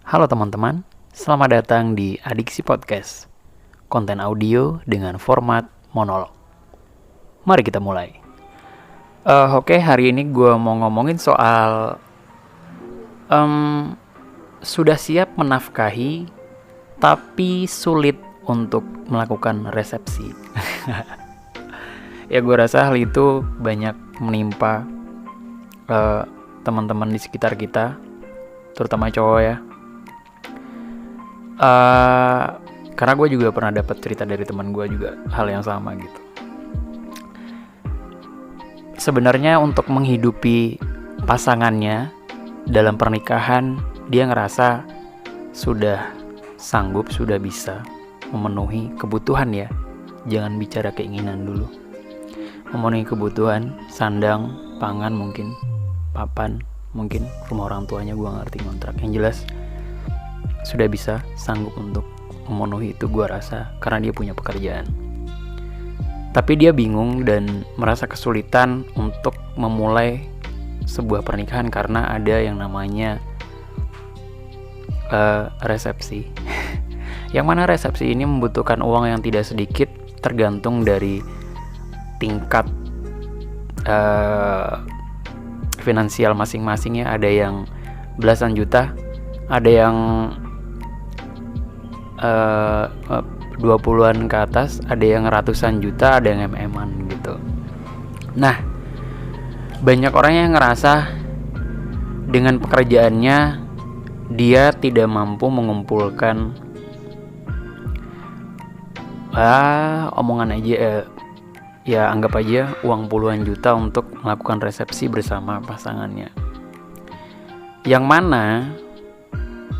Halo teman-teman, selamat datang di Adiksi Podcast, konten audio dengan format monolog. Mari kita mulai. Oke, hari ini gue mau ngomongin soal sudah siap menafkahi, tapi sulit untuk melakukan resepsi. Ya gue rasa hal itu banyak menimpa teman-teman di sekitar kita, terutama cowok ya. Karena gue juga pernah dapat cerita dari teman gue juga hal yang sama gitu. Sebenarnya untuk menghidupi pasangannya dalam pernikahan, dia ngerasa sudah sanggup, sudah bisa memenuhi kebutuhan ya. Jangan bicara keinginan dulu. Memenuhi kebutuhan, sandang, pangan mungkin, papan, mungkin rumah orang tuanya gue gak ngerti kontrak. Yang jelas sudah bisa sanggup untuk memenuhi itu gue rasa, karena dia punya pekerjaan. Tapi dia bingung dan merasa kesulitan untuk memulai sebuah pernikahan karena ada yang namanya resepsi. Yang mana resepsi ini membutuhkan uang yang tidak sedikit, tergantung dari tingkat finansial masing-masingnya. Ada yang belasan juta, ada yang 20-an ke atas, ada yang ratusan juta, ada yang MM-an gitu. Nah, banyak orang yang ngerasa dengan pekerjaannya dia tidak mampu mengumpulkan omongan aja ya anggap aja uang puluhan juta untuk melakukan resepsi bersama pasangannya. Yang mana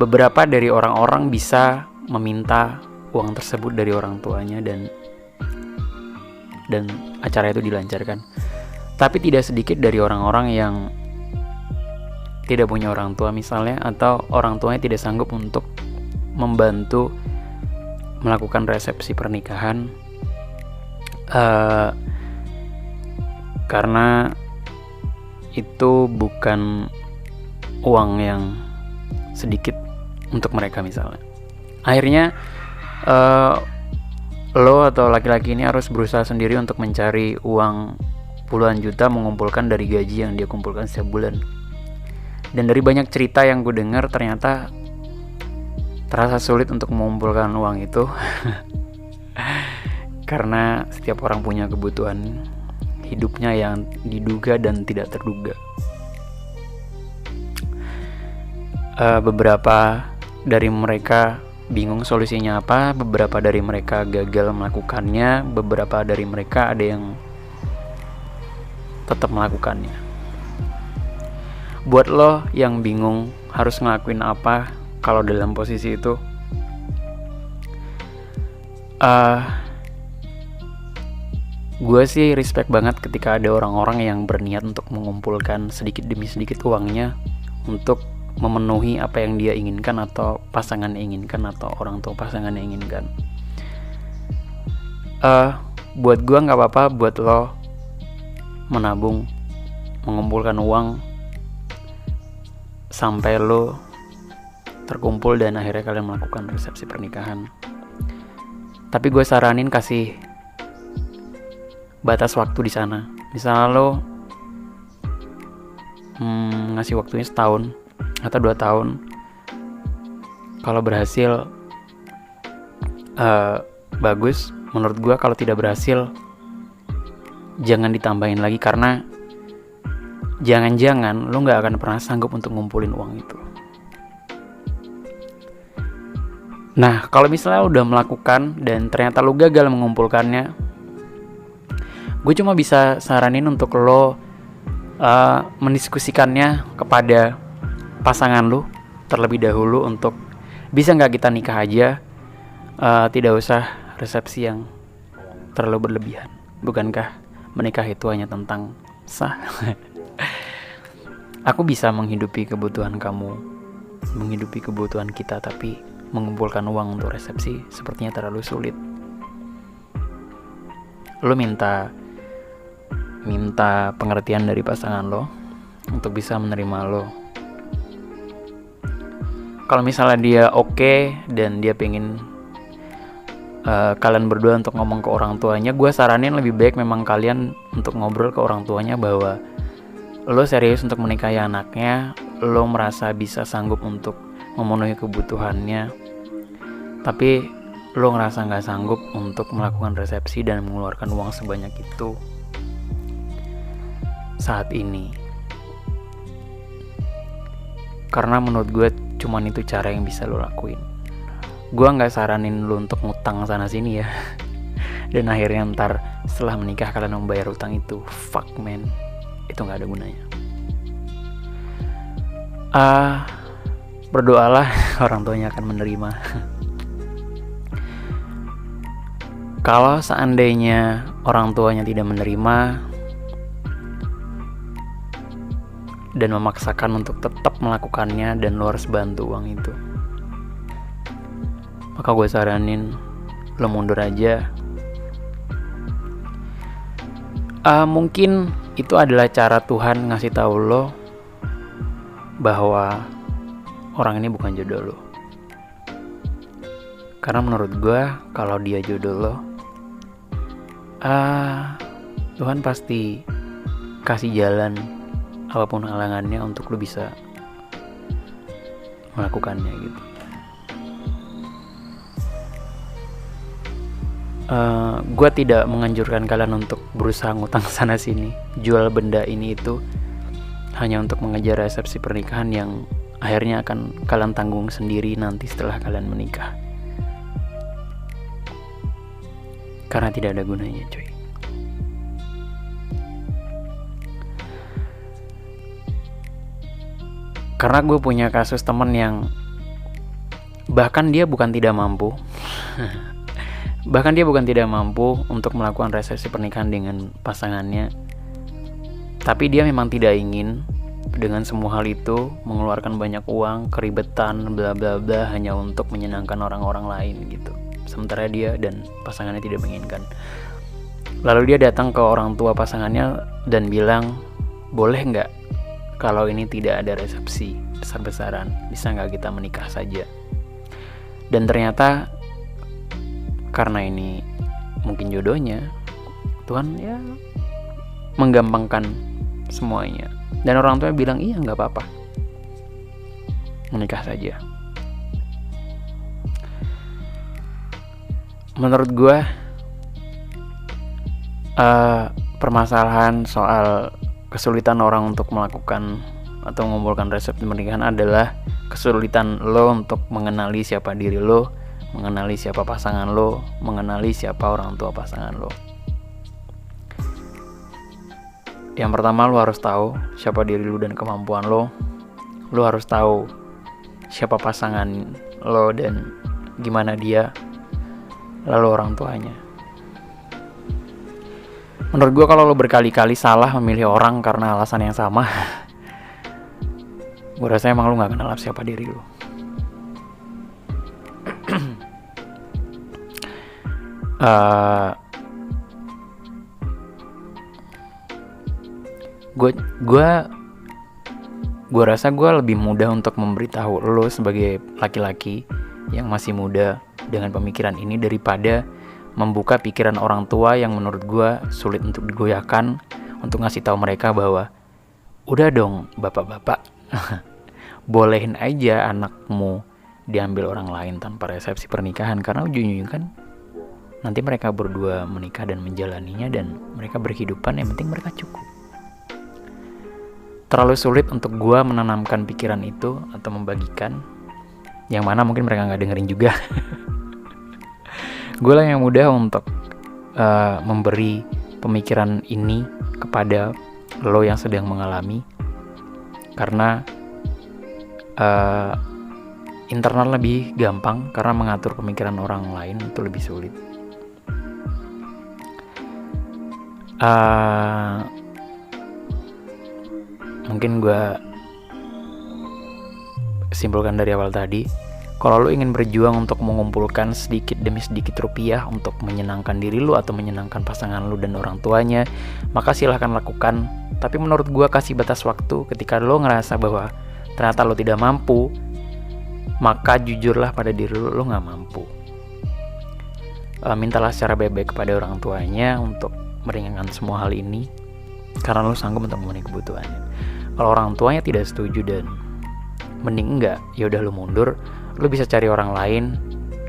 beberapa dari orang-orang bisa meminta uang tersebut dari orang tuanya dan acara itu dilancarkan. Tapi tidak sedikit dari orang-orang yang tidak punya orang tua misalnya, atau orang tuanya tidak sanggup untuk membantu melakukan resepsi pernikahan karena itu bukan uang yang sedikit untuk mereka misalnya. Akhirnya lo atau laki-laki ini harus berusaha sendiri untuk mencari uang puluhan juta, mengumpulkan dari gaji yang dia kumpulkan setiap bulan. Dan dari banyak cerita yang gue dengar, ternyata terasa sulit untuk mengumpulkan uang itu karena setiap orang punya kebutuhan hidupnya yang diduga dan tidak terduga. Beberapa dari mereka bingung solusinya apa, beberapa dari mereka gagal melakukannya, beberapa dari mereka ada yang tetap melakukannya. Buat lo yang bingung harus ngelakuin apa kalau dalam posisi itu, gue sih respect banget ketika ada orang-orang yang berniat untuk mengumpulkan sedikit demi sedikit uangnya untuk memenuhi apa yang dia inginkan, atau pasangan inginkan, atau orang tua pasangan inginkan. Buat gue gak apa-apa buat lo menabung, mengumpulkan uang sampai lo terkumpul dan akhirnya kalian melakukan resepsi pernikahan. Tapi gue saranin kasih batas waktu di sana. Misalnya lo ngasih waktunya setahun atau 2 tahun. Kalau berhasil bagus. Menurut gue kalau tidak berhasil jangan ditambahin lagi, karena jangan-jangan lo gak akan pernah sanggup untuk ngumpulin uang itu. Nah, kalau misalnya udah melakukan dan ternyata lo gagal mengumpulkannya, gue cuma bisa saranin untuk lo mendiskusikannya kepada pasangan lo terlebih dahulu untuk bisa gak kita nikah aja, tidak usah resepsi yang terlalu berlebihan. Bukankah menikah itu hanya tentang sah? Aku bisa menghidupi kebutuhan kamu, menghidupi kebutuhan kita, tapi mengumpulkan uang untuk resepsi sepertinya terlalu sulit. Lo minta pengertian dari pasangan lo untuk bisa menerima lo. Kalau misalnya dia oke dan dia pengen kalian berdua untuk ngomong ke orang tuanya, gue saranin lebih baik memang kalian untuk ngobrol ke orang tuanya bahwa lo serius untuk menikahi anaknya, lo merasa bisa sanggup untuk memenuhi kebutuhannya, tapi lo ngerasa gak sanggup untuk melakukan resepsi dan mengeluarkan uang sebanyak itu saat ini. Karena menurut gue cuman itu cara yang bisa lo lakuin. Gue gak saranin lo untuk ngutang sana sini ya. Dan akhirnya ntar setelah menikah kalian membayar utang itu. Fuck man, itu gak ada gunanya. Berdoalah orang tuanya akan menerima. Kalau seandainya orang tuanya tidak menerima dan memaksakan untuk tetap melakukannya dan lo harus bantu uang itu, maka gue saranin lo mundur aja. Mungkin itu adalah cara Tuhan ngasih tahu lo bahwa orang ini bukan jodoh lo. Karena menurut gue kalau dia jodoh lo, Tuhan pasti kasih jalan apapun halangannya untuk lo bisa melakukannya gitu. Gue tidak menganjurkan kalian untuk berusaha ngutang sana sini, jual benda ini itu hanya untuk mengejar resepsi pernikahan yang akhirnya akan kalian tanggung sendiri nanti setelah kalian menikah. Karena tidak ada gunanya, coy. Karena gue punya kasus temen yang bahkan dia bukan tidak mampu untuk melakukan resepsi pernikahan dengan pasangannya, tapi dia memang tidak ingin dengan semua hal itu mengeluarkan banyak uang, keribetan, bla bla bla hanya untuk menyenangkan orang-orang lain gitu. Sementara dia dan pasangannya tidak menginginkan. Lalu dia datang ke orang tua pasangannya dan bilang, boleh nggak kalau ini tidak ada resepsi besar-besaran, bisa nggak kita menikah saja? Dan ternyata karena ini mungkin jodohnya, Tuhan ya menggampangkan semuanya. Dan orang tua bilang, iya nggak apa-apa, menikah saja. Menurut gue permasalahan soal kesulitan orang untuk melakukan atau mengumpulkan resepsi pernikahan adalah kesulitan lo untuk mengenali siapa diri lo, mengenali siapa pasangan lo, mengenali siapa orang tua pasangan lo. Yang pertama, lo harus tahu siapa diri lo dan kemampuan lo. Lo harus tahu siapa pasangan lo dan gimana dia. Lalu orang tuanya. Menurut gue kalau lo berkali-kali salah memilih orang karena alasan yang sama, gue rasa emang lo gak kenal siapa diri lo. Gue rasa gue lebih mudah untuk memberitahu lo sebagai laki-laki yang masih muda dengan pemikiran ini daripada membuka pikiran orang tua yang menurut gue sulit untuk digoyahkan, untuk ngasih tahu mereka bahwa udah dong bapak-bapak, bolehin aja anakmu diambil orang lain tanpa resepsi pernikahan, karena ujung-ujungnya kan nanti mereka berdua menikah dan menjalaninya dan mereka berkehidupan, yang penting mereka cukup. Terlalu sulit untuk gue menanamkan pikiran itu atau membagikan, yang mana mungkin mereka gak dengerin juga. Gue lah yang mudah untuk memberi pemikiran ini kepada lo yang sedang mengalami, karena internal lebih gampang, karena mengatur pemikiran orang lain itu lebih sulit. Mungkin gue simpulkan dari awal tadi, kalau lo ingin berjuang untuk mengumpulkan sedikit demi sedikit rupiah untuk menyenangkan diri lo atau menyenangkan pasangan lo dan orang tuanya, maka silahkan lakukan. Tapi menurut gue kasih batas waktu. Ketika lo ngerasa bahwa ternyata lo tidak mampu, maka jujurlah pada diri lo gak mampu. Mintalah secara baik-baik kepada orang tuanya untuk meringankan semua hal ini, karena lo sanggup untuk memenuhi kebutuhannya. Kalau orang tuanya tidak setuju dan mending enggak, ya udah lo mundur. Lo bisa cari orang lain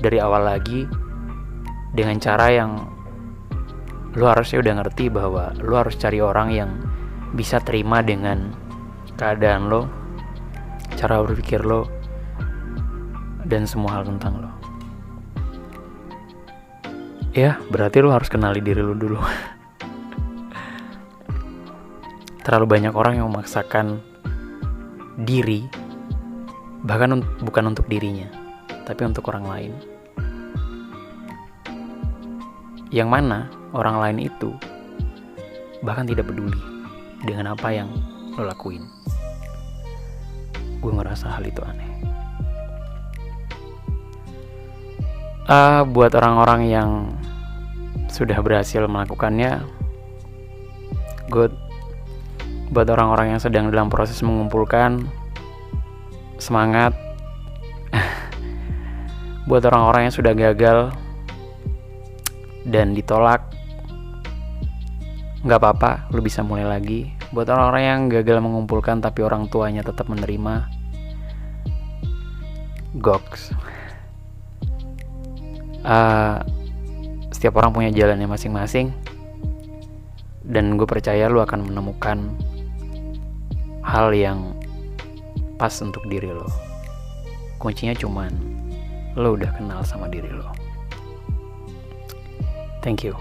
dari awal lagi dengan cara yang lo harusnya udah ngerti bahwa lo harus cari orang yang bisa terima dengan keadaan lo, cara berpikir lo, dan semua hal tentang lo. Ya, berarti lo harus kenali diri lo dulu. Terlalu banyak orang yang memaksakan diri, bahkan bukan untuk dirinya, tapi untuk orang lain. Yang mana orang lain itu bahkan tidak peduli dengan apa yang lo lakuin. Gue ngerasa hal itu aneh. Buat orang-orang yang sudah berhasil melakukannya, good. Buat orang-orang yang sedang dalam proses mengumpulkan, semangat. Buat orang-orang yang sudah gagal dan ditolak, gak apa-apa, lu bisa mulai lagi. Buat orang-orang yang gagal mengumpulkan tapi orang tuanya tetap menerima, goks. Setiap orang punya jalannya masing-masing, dan gue percaya lu akan menemukan hal yang pas untuk diri lo. Kuncinya cuman lo udah kenal sama diri lo. Thank you.